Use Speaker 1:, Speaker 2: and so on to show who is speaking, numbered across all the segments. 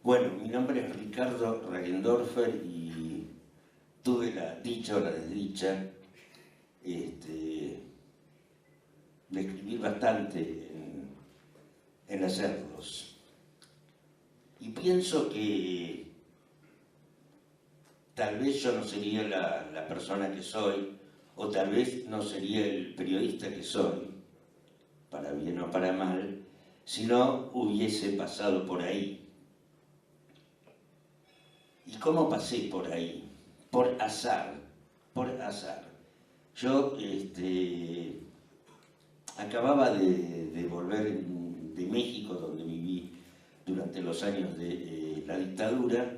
Speaker 1: Bueno, mi nombre es Ricardo Regendorfer y tuve la dicha o la desdicha de escribir bastante en Acerdos. Y pienso que tal vez yo no sería la persona que soy, o tal vez no sería el periodista que soy, para bien o para mal, si no hubiese pasado por ahí. ¿Y cómo pasé por ahí? Por azar, por azar. Yo acababa de volver de México, donde viví durante los años de la dictadura,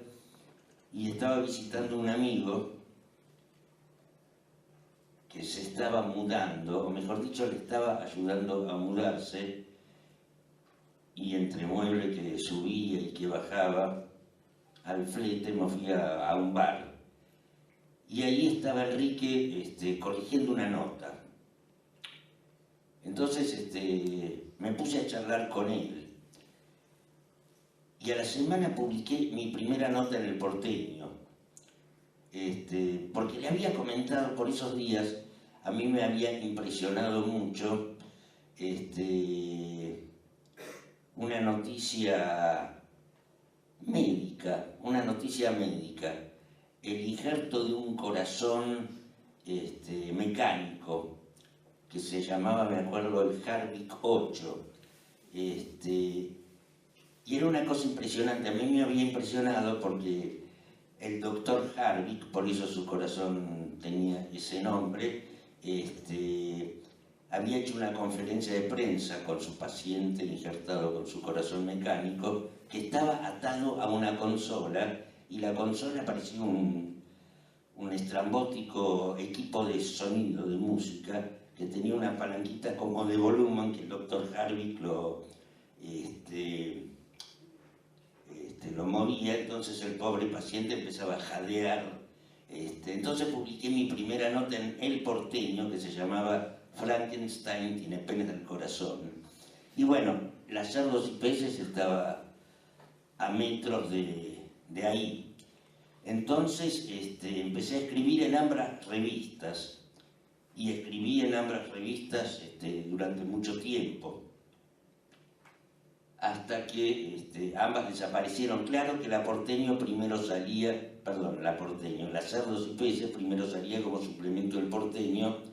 Speaker 1: y estaba visitando un amigo que se estaba mudando, o mejor dicho, le estaba ayudando a mudarse, y entre muebles que subía y que bajaba, al flete me fui a un bar. Y ahí estaba Enrique corrigiendo una nota. Entonces me puse a charlar con él. Y a la semana publiqué mi primera nota en El Porteño. Porque le había comentado por esos días, a mí me había impresionado mucho una noticia médica, el injerto de un corazón mecánico, que se llamaba, me acuerdo, el Harvick 8. Y era una cosa impresionante. A mí me había impresionado porque el doctor Harvick, por eso su corazón tenía ese nombre, había hecho una conferencia de prensa con su paciente injertado con su corazón mecánico, que estaba atado a una consola, y la consola parecía un estrambótico equipo de sonido, de música, que tenía una palanquita como de volumen que el doctor Harvick lo movía. Entonces el pobre paciente empezaba a jadear. Entonces publiqué mi primera nota en El Porteño, que se llamaba Frankenstein tiene penas del corazón. Y bueno, las Cerdos y Peces estaba a metros de ahí. Entonces empecé a escribir en ambas revistas, y escribí en ambas revistas durante mucho tiempo, hasta que ambas desaparecieron. Claro que La Porteño primero salía, perdón, La Porteño, Las Cerdos y Peces primero salía como suplemento del Porteño,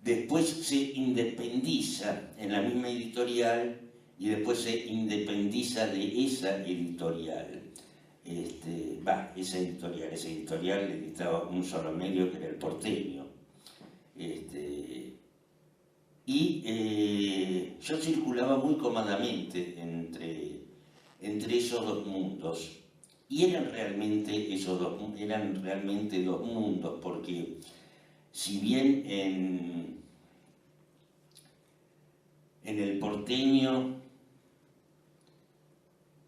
Speaker 1: después se independiza en la misma editorial, y después se independiza de esa editorial. Esa editorial editaba un solo medio, que era El Porteño. Yo circulaba muy cómodamente entre esos dos mundos, y eran realmente dos mundos, porque si bien en El Porteño,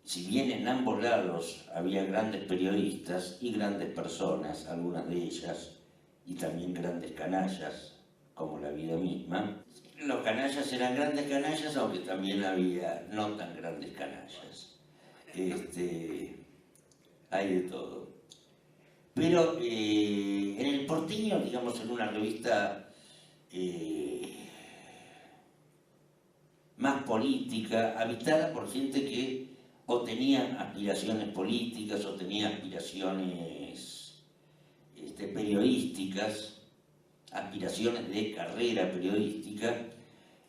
Speaker 1: si bien en ambos lados había grandes periodistas y grandes personas, algunas de ellas, y también grandes canallas, como la vida misma, los canallas eran grandes canallas, aunque también había no tan grandes canallas. Hay de todo. Pero en El Porteño, digamos, en una revista más política, habitada por gente que o tenía aspiraciones políticas o tenía aspiraciones periodísticas, aspiraciones de carrera periodística.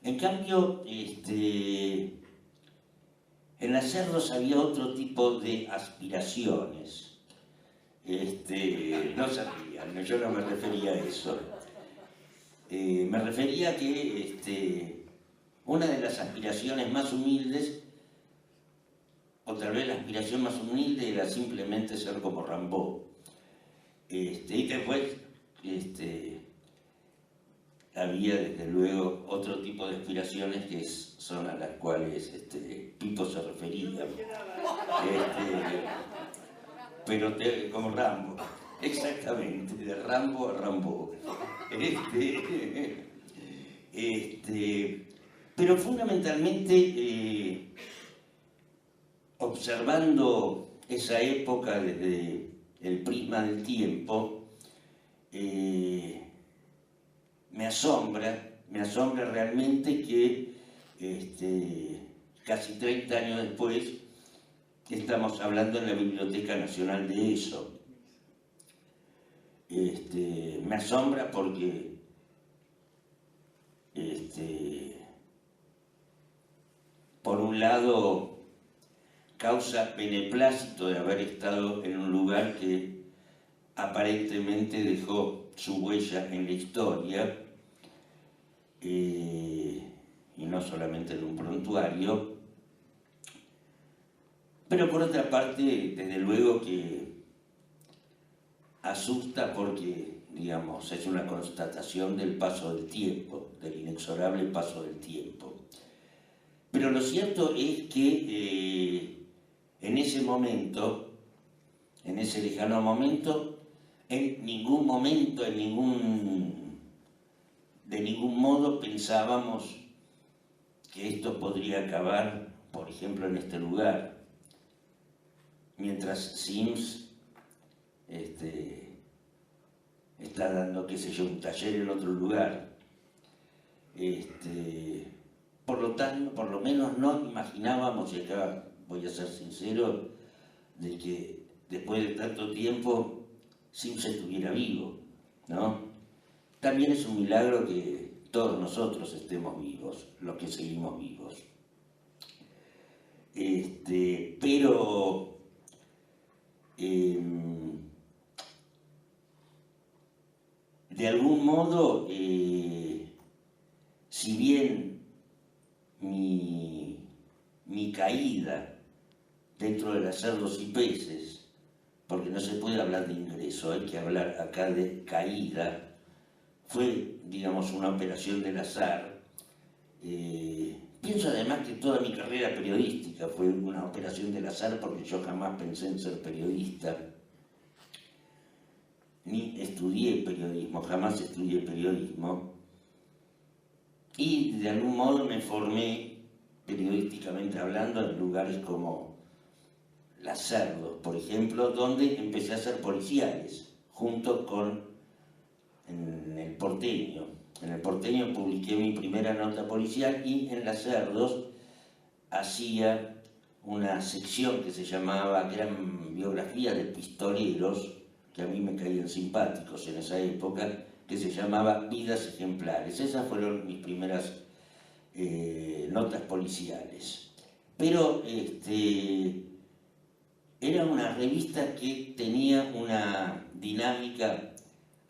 Speaker 1: En cambio, en Las Cerdos había otro tipo de aspiraciones. No se rían, yo no me refería a eso. Me refería a que una de las aspiraciones más humildes, o tal vez la aspiración más humilde, era simplemente ser como Rimbaud. Y después había desde luego otro tipo de aspiraciones que son a las cuales Pipo se refería. Pero como Rambo, exactamente, de Rambo a Rambo. Pero fundamentalmente observando esa época desde el prisma del tiempo, me asombra realmente que casi 30 años después estamos hablando en la Biblioteca Nacional de eso. Me asombra porque por un lado causa beneplácito de haber estado en un lugar que aparentemente dejó su huella en la historia, y no solamente en un prontuario, pero por otra parte, desde luego que asusta porque, digamos, es una constatación del paso del tiempo, del inexorable paso del tiempo. Pero lo cierto es que en ese momento, en ese lejano momento, en ningún momento, de ningún modo pensábamos que esto podría acabar, por ejemplo, en este lugar. Mientras Sims está dando, qué sé yo, un taller en otro lugar. Por lo menos no imaginábamos, y acá voy a ser sincero, de que después de tanto tiempo Sims estuviera vivo, ¿no? También es un milagro que todos nosotros estemos vivos, los que seguimos vivos. Pero de algún modo, si bien mi caída dentro de las Cerdos y Peces, porque no se puede hablar de ingreso, hay que hablar acá de caída, fue, digamos, una operación del azar. Pienso además que toda mi carrera periodística fue una operación del azar porque yo jamás pensé en ser periodista, ni estudié periodismo, jamás estudié periodismo, y de algún modo me formé periodísticamente hablando en lugares como Las Cerdos, por ejemplo, donde empecé a hacer policiales, junto con en El Porteño. En El Porteño publiqué mi primera nota policial y en Las Cerdos hacía una sección que se llamaba, que eran biografías de pistoleros, que a mí me caían simpáticos en esa época, que se llamaba Vidas Ejemplares. Esas fueron mis primeras notas policiales. Pero era una revista que tenía una dinámica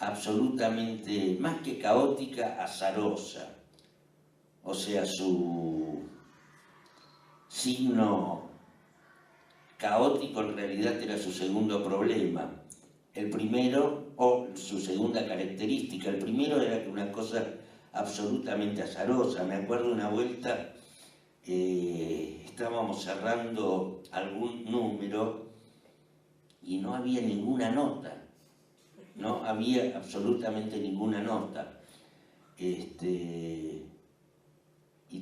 Speaker 1: absolutamente, más que caótica, azarosa. O sea, su signo caótico en realidad era su segundo problema. El primero, o su segunda característica, el primero era que una cosa absolutamente azarosa. Me acuerdo una vuelta, estábamos cerrando algún número y no había ninguna nota. No había absolutamente ninguna nota. Y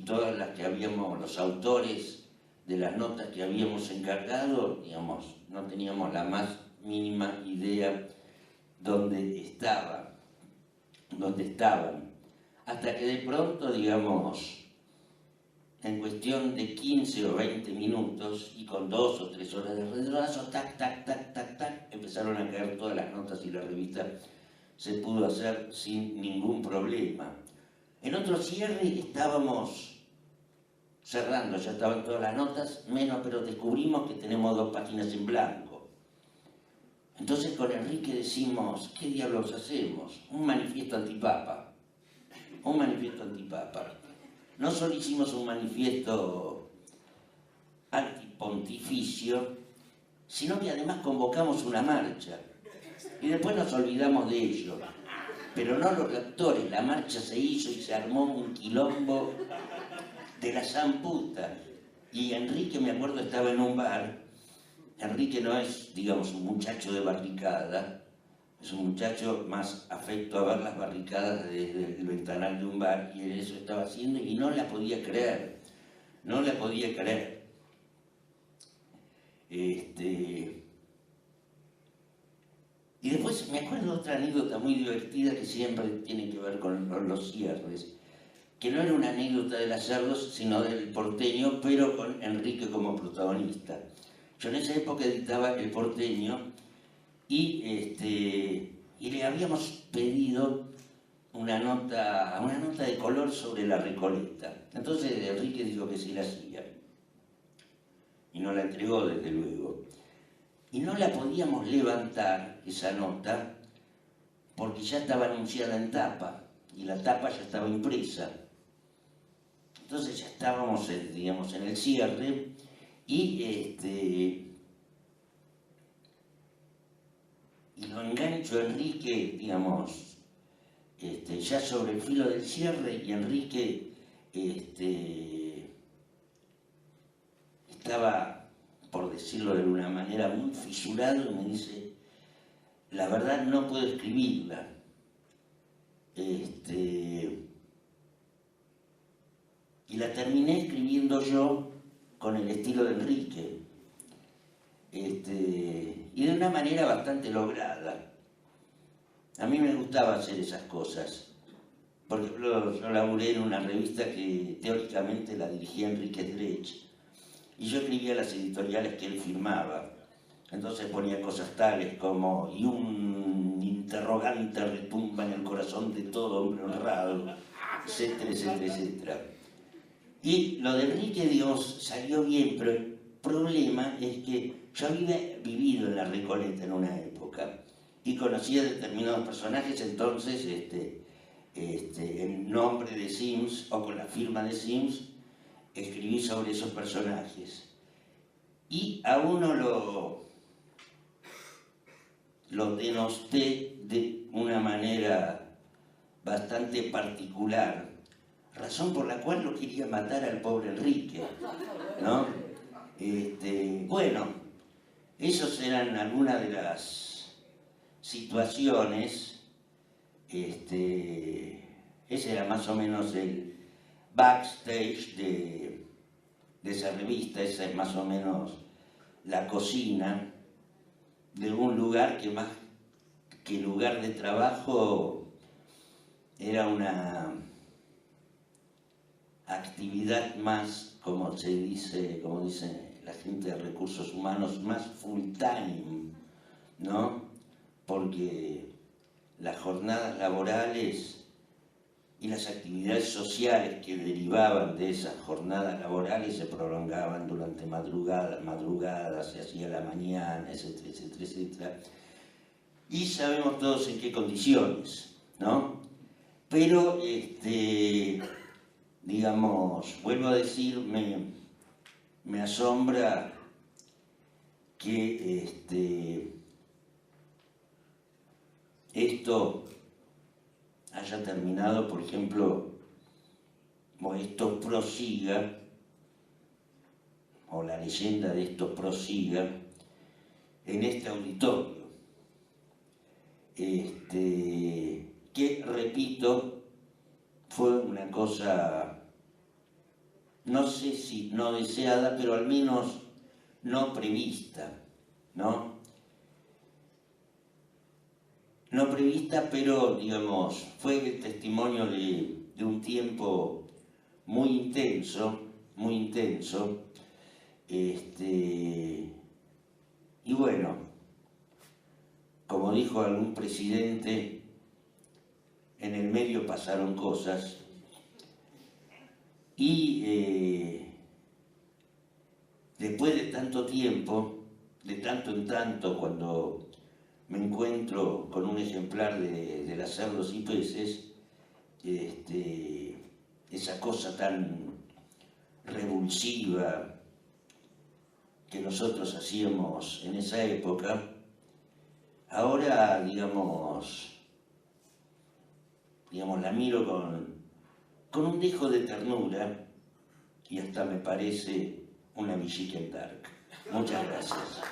Speaker 1: todas las que habíamos, los autores de las notas que habíamos encargado, digamos, no teníamos la más mínima idea dónde estaban. Hasta que de pronto, digamos, en cuestión de 15 o 20 minutos y con 2 o 3 horas de retraso, tac, tac, tac, tac, tac, empezaron a caer todas las notas y la revista se pudo hacer sin ningún problema. En otro cierre estábamos cerrando, ya estaban todas las notas, menos, pero descubrimos que tenemos 2 páginas en blanco. Entonces con Enrique decimos, ¿qué diablos hacemos? Un manifiesto antipapa. Un manifiesto antipapa. No solo hicimos un manifiesto antipontificio, sino que además convocamos una marcha. Y después nos olvidamos de ello. Pero no los lectores, la marcha se hizo y se armó un quilombo de la zamputa. Y Enrique, me acuerdo, estaba en un bar. Enrique no es, digamos, un muchacho de barricada, es un muchacho más afecto a ver las barricadas desde el ventanal de un bar, y él eso estaba haciendo y no la podía creer, no la podía creer. Y después me acuerdo de otra anécdota muy divertida que siempre tiene que ver con los cierres, que no era una anécdota de las Cerdos, sino del Porteño, pero con Enrique como protagonista. Yo en esa época editaba El Porteño y le habíamos pedido una nota de color sobre la Recoleta. Entonces Enrique dijo que sí la hacía. Y no la entregó, desde luego. Y no la podíamos levantar, esa nota, porque ya estaba anunciada en tapa, y la tapa ya estaba impresa. Entonces ya estábamos, digamos, en el cierre, y lo engancho a Enrique, digamos, ya sobre el filo del cierre, y Enrique estaba, por decirlo de una manera, muy fisurado, y me dice: la verdad no puedo escribirla. Y la terminé escribiendo yo con el estilo de Enrique. Y de una manera bastante lograda. A mí me gustaba hacer esas cosas. Por ejemplo, yo laburé en una revista que teóricamente la dirigía Enrique Drech, y yo escribía las editoriales que él firmaba. Entonces ponía cosas tales como: y un interrogante retumba en el corazón de todo hombre honrado, etcétera, etcétera, etcétera. Y lo de Enrique, Dios, salió bien, pero el problema es que yo había vivido en la Recoleta en una época y conocía determinados personajes. Entonces, en nombre de Sims o con la firma de Sims, escribí sobre esos personajes. Y a uno lo denosté de una manera bastante particular, razón por la cual lo quería matar al pobre Enrique, ¿no? Bueno, esas eran algunas de las situaciones. Ese era más o menos el backstage de esa revista. Esa es más o menos la cocina de un lugar que, más que lugar de trabajo, era una actividad más, como dice la gente de recursos humanos, más full time, ¿no? Porque las jornadas laborales y las actividades sociales que derivaban de esas jornadas laborales se prolongaban durante madrugadas, se hacía la mañana, etcétera, etcétera, etcétera. Y sabemos todos en qué condiciones, ¿no? Pero, digamos, vuelvo a decir, me asombra que esto haya terminado, por ejemplo, o esto prosiga, o la leyenda de esto prosiga en este auditorio, que, repito, fue una cosa, no sé si no deseada, pero al menos no prevista, ¿no? No prevista, pero, digamos, fue el testimonio de un tiempo muy intenso, muy intenso. Y bueno, como dijo algún presidente, en el medio pasaron cosas, y después de tanto tiempo, de tanto en tanto, cuando me encuentro con un ejemplar de las Cerdos y Peces, esa cosa tan revulsiva que nosotros hacíamos en esa época, ahora, digamos, la miro con un dejo de ternura, y hasta me parece una Villiquen Dark. Muchas gracias.